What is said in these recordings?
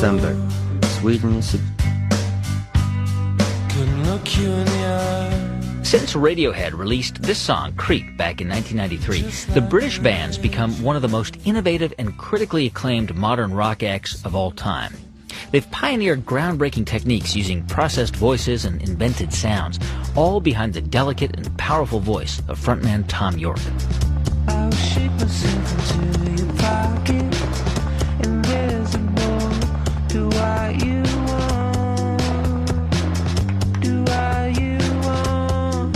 December. Sweden is... Since Radiohead released this song, Creep, back in 1993, the British band's become one of the most innovative and critically acclaimed modern rock acts of all time. They've pioneered groundbreaking techniques using processed voices and invented sounds, all behind the delicate and powerful voice of frontman Thom Yorke. I'll shape myself into your pocket, invisible. Do what you want. Do what you want.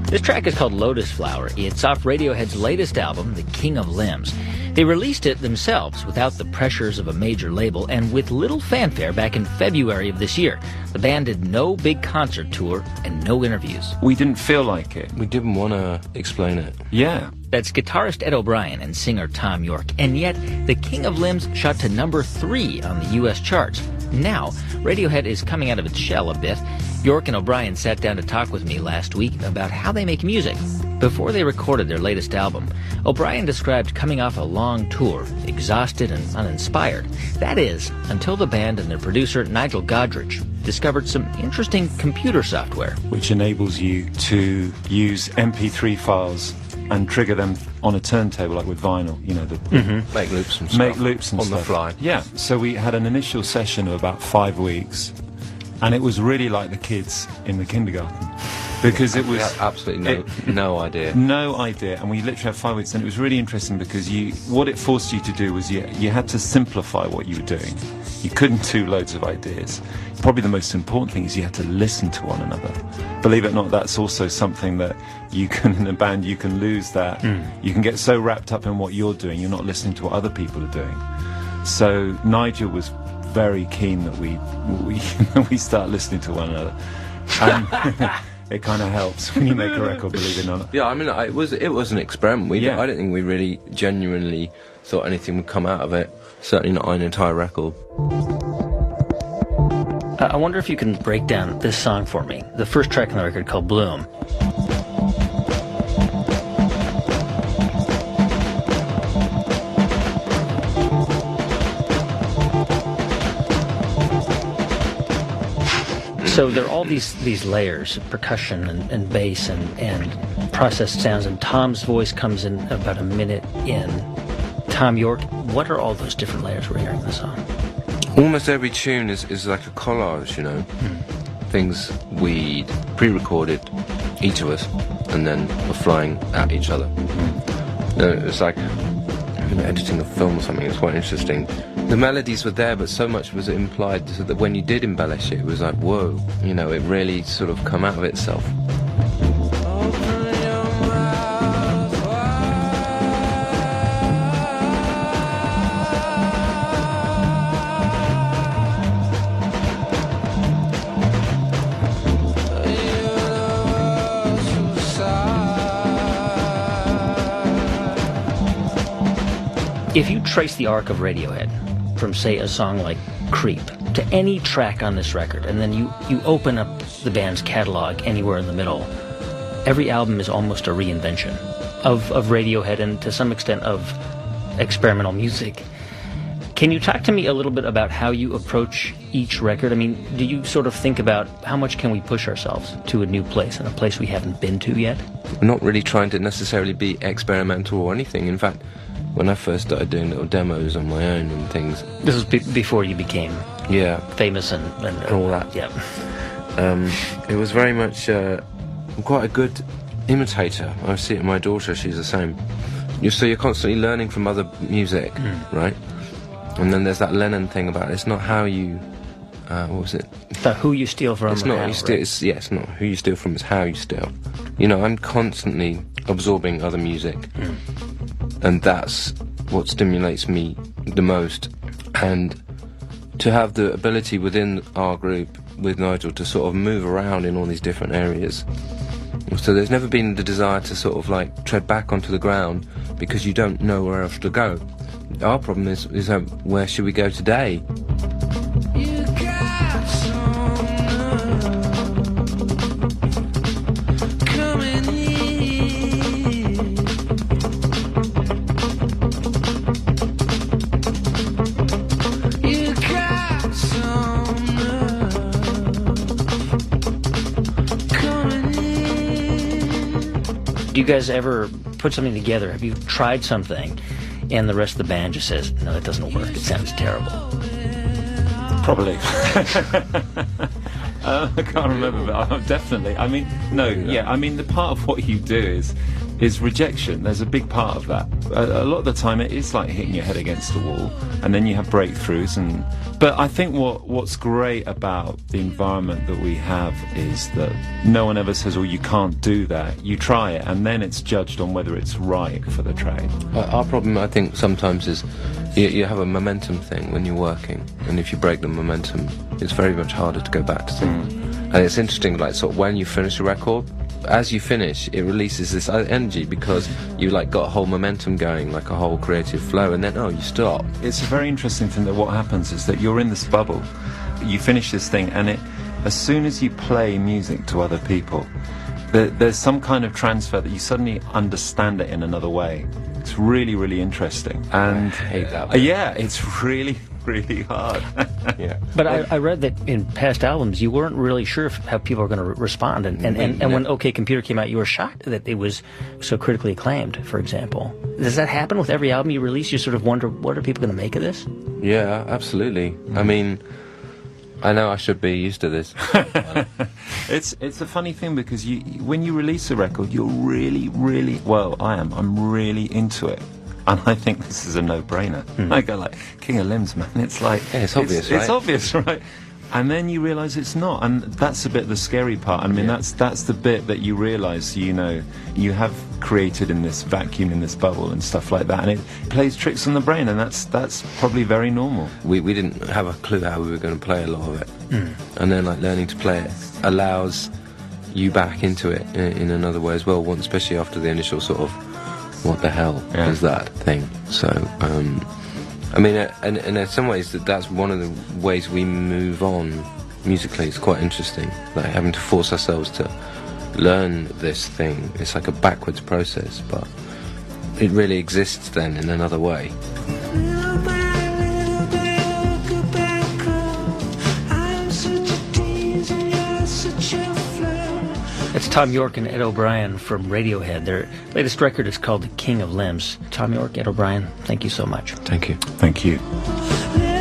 This track is called Lotus Flower. It's off Radiohead's latest album, The King of Limbs. They released it themselves without the pressures of a major label and with little fanfare back in February of this year. The band did no big concert tour and no interviews. We didn't feel like it. We didn't want to explain it. Yeah. That's guitarist Ed O'Brien and singer Thom Yorke. And yet, The King of Limbs shot to number 3 on the U.S. charts. Now, Radiohead is coming out of its shell a bit. Yorke and O'Brien sat down to talk with me last week about how they make music. Before they recorded their latest album, O'Brien described coming off a long tour, exhausted and uninspired. That is, until the band and their producer, Nigel Godrich, discovered some interesting computer software. Which enables you to use MP3 files and trigger them on a turntable, like with vinyl, you know. Make loops and stuff. Make loops and on stuff. the fly. Yeah, so we had an initial session of about 5 weeks, and it was really like the kids in the kindergarten. Because it was... We had absolutely no idea. No idea, and we literally had 5 weeks, and it was really interesting because what it forced you to do was you had to simplify what you were doing. You couldn't do loads of ideas. Probably the most important thing is you had to listen to one another. Believe it or not, that's also something that you can, in a band, you can lose that. You can get so wrapped up in what you're doing, you're not listening to what other people are doing. So Nigel was very keen that we start listening to one another. And it kind of helps when you make a record, believe it or not. Yeah, I mean, it was an experiment. Yeah. I don't think we really genuinely thought anything would come out of it. Certainly not an entire record. I wonder if you can break down this song for me. The first track on the record, called Bloom. So there are all these layers, percussion and bass and processed sounds, and Tom's voice comes in about a minute in. Thom Yorke, what are all those different layers we're hearing in the song? Almost every tune is like a collage, you know. Things we'd pre-recorded, each of us, and then were flying at each other. It's like editing a film or something. It's quite interesting. The melodies were there, but so much was implied so that when you did embellish it, it was like, whoa, you know, it really sort of come out of itself. If you trace the arc of Radiohead from, say, a song like Creep to any track on this record, and then you open up the band's catalog anywhere in the middle, every album is almost a reinvention of Radiohead and to some extent of experimental music. Can you talk to me a little bit about how you approach each record? I mean, do you sort of think about how much can we push ourselves to a new place and a place we haven't been to yet? We're not really trying to necessarily be experimental or anything. In fact, when I first started doing little demos on my own and things... This was before you became famous and all that. Yeah. It was very much... I'm quite a good imitator. I see it in my daughter, she's the same. So you're constantly learning from other music, right? And then there's that Lennon thing about it's not how you... what was it? About who you steal from. It's not how you steal, it's not who you steal from, it's how you steal. You know, I'm constantly absorbing other music. And that's what stimulates me the most. And to have the ability within our group with Nigel to sort of move around in all these different areas. So there's never been the desire to sort of like tread back onto the ground because you don't know where else to go. Our problem is where should we go today? You got some coming in. You guys ever put something together? Have you tried something and the rest of the band just says, no, that doesn't work, it sounds terrible? Probably. I can't remember, but definitely. I mean, no, yeah. I mean, the part of what you do is rejection. There's a big part of that. A lot of the time, it is like hitting your head against the wall, and then you have breakthroughs. But I think what's great about the environment that we have is that no one ever says, "Oh, you can't do that." You try it, and then it's judged on whether it's right for the track. Our problem, I think, sometimes is you have a momentum thing when you're working, and if you break the momentum, it's very much harder to go back to things. And it's interesting, like, sort of when you finish a record, as you finish, it releases this energy because you like got a whole momentum going, like a whole creative flow, and then you stop. It's a very interesting thing that what happens is that you're in this bubble, you finish this thing, and as soon as you play music to other people, there's some kind of transfer that you suddenly understand it in another way. It's really, really interesting. And I hate that. Yeah, it's really, really hard. Yeah. But I read that in past albums you weren't really sure how people were going to respond, and when OK Computer came out, you were shocked that it was so critically acclaimed, for example. Does that happen with every album you release? You sort of wonder, what are people going to make of this? Yeah, absolutely. I mean, I know I should be used to this. It's a funny thing because when you release a record, you're really, really, I'm really into it. And I think this is a no-brainer. I go like, King of Limbs, man. It's like... Yeah, it's obvious, right? It's obvious, right? And then you realise it's not. And that's a bit the scary part. I mean, that's the bit that you realise, you have created in this vacuum, in this bubble and stuff like that. And it plays tricks on the brain, and that's probably very normal. We didn't have a clue how we were going to play a lot of it. And then, like, learning to play it allows you back into it in another way as well, especially after the initial sort of, what the hell is that thing? So, I mean, and in some ways that's one of the ways we move on musically. It's quite interesting, like having to force ourselves to learn this thing. It's like a backwards process, but it really exists then in another way. It's Thom Yorke and Ed O'Brien from Radiohead. Their latest record is called The King of Limbs. Thom Yorke, Ed O'Brien, thank you so much. Thank you. Thank you. Let